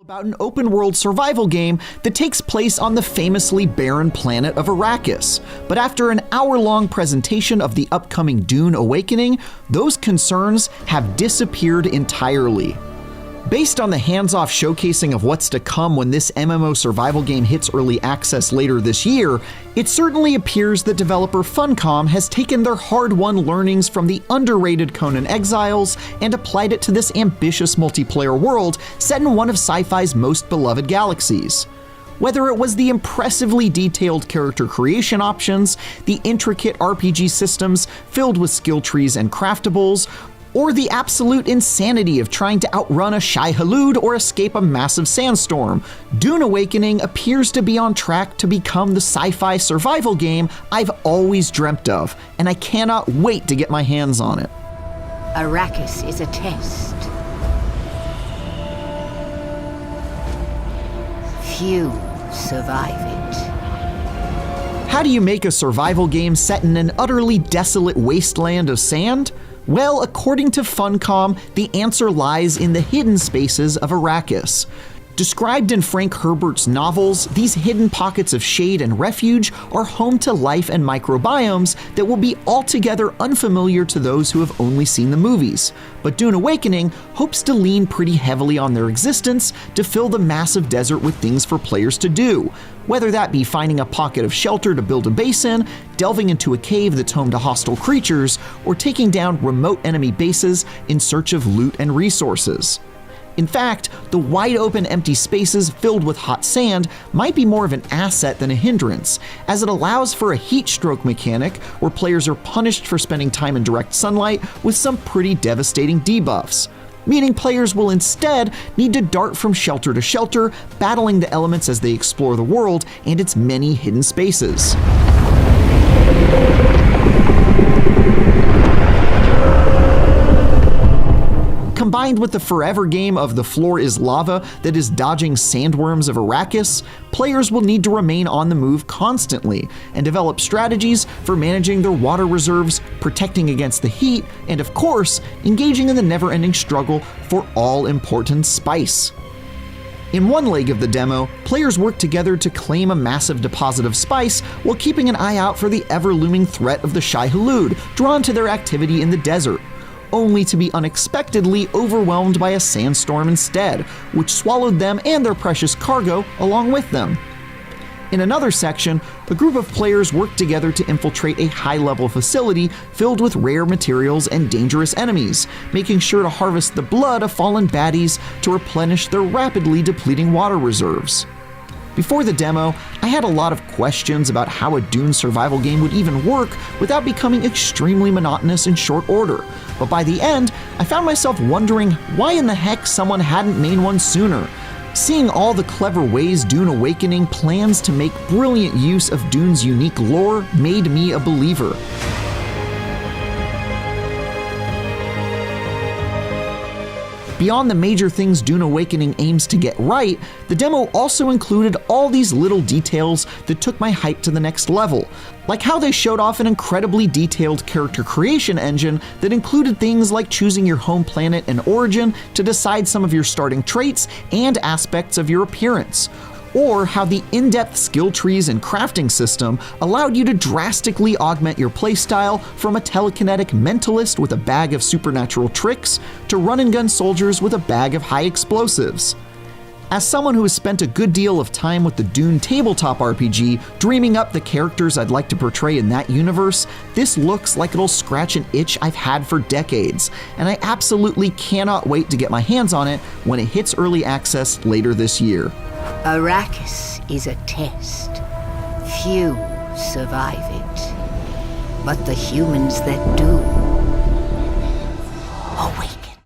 about an open-world survival game that takes place on the famously barren planet of Arrakis. But after an hour-long presentation of the upcoming Dune Awakening, those concerns have disappeared entirely. Based on the hands-off showcasing of what's to come when this MMO survival game hits early access later this year, it certainly appears that developer Funcom has taken their hard-won learnings from the underrated Conan Exiles and applied it to this ambitious multiplayer world set in one of sci-fi's most beloved galaxies. Whether it was the impressively detailed character creation options, the intricate RPG systems filled with skill trees and craftables, or the absolute insanity of trying to outrun a Shai-Hulud or escape a massive sandstorm, Dune Awakening appears to be on track to become the sci-fi survival game I've always dreamt of, and I cannot wait to get my hands on it. Arrakis is a test. Few survive it. How do you make a survival game set in an utterly desolate wasteland of sand? Well, according to Funcom, the answer lies in the hidden spaces of Arrakis. Described in Frank Herbert's novels, these hidden pockets of shade and refuge are home to life and microbiomes that will be altogether unfamiliar to those who have only seen the movies. But Dune Awakening hopes to lean pretty heavily on their existence to fill the massive desert with things for players to do, whether that be finding a pocket of shelter to build a base in, delving into a cave that's home to hostile creatures, or taking down remote enemy bases in search of loot and resources. In fact, the wide-open empty spaces filled with hot sand might be more of an asset than a hindrance, as it allows for a heat stroke mechanic where players are punished for spending time in direct sunlight with some pretty devastating debuffs, meaning players will instead need to dart from shelter to shelter, battling the elements as they explore the world and its many hidden spaces. Combined with the forever game of the floor is lava that is dodging sandworms of Arrakis, players will need to remain on the move constantly and develop strategies for managing their water reserves, protecting against the heat, and of course, engaging in the never-ending struggle for all-important spice. In one leg of the demo, players work together to claim a massive deposit of spice while keeping an eye out for the ever-looming threat of the Shai-Hulud drawn to their activity in the desert, only to be unexpectedly overwhelmed by a sandstorm instead, which swallowed them and their precious cargo along with them. In another section, a group of players work together to infiltrate a high-level facility filled with rare materials and dangerous enemies, making sure to harvest the blood of fallen baddies to replenish their rapidly depleting water reserves. Before the demo, I had a lot of questions about how a Dune survival game would even work without becoming extremely monotonous in short order, but by the end, I found myself wondering why in the heck someone hadn't made one sooner. Seeing all the clever ways Dune Awakening plans to make brilliant use of Dune's unique lore made me a believer. Beyond the major things Dune Awakening aims to get right, the demo also included all these little details that took my hype to the next level, like how they showed off an incredibly detailed character creation engine that included things like choosing your home planet and origin to decide some of your starting traits and aspects of your appearance, or how the in-depth skill trees and crafting system allowed you to drastically augment your playstyle from a telekinetic mentalist with a bag of supernatural tricks to run-and-gun soldiers with a bag of high explosives. As someone who has spent a good deal of time with the Dune tabletop RPG, dreaming up the characters I'd like to portray in that universe, this looks like it'll scratch an itch I've had for decades, and I absolutely cannot wait to get my hands on it when it hits early access later this year. Arrakis is a test. Few survive it. But the humans that do await.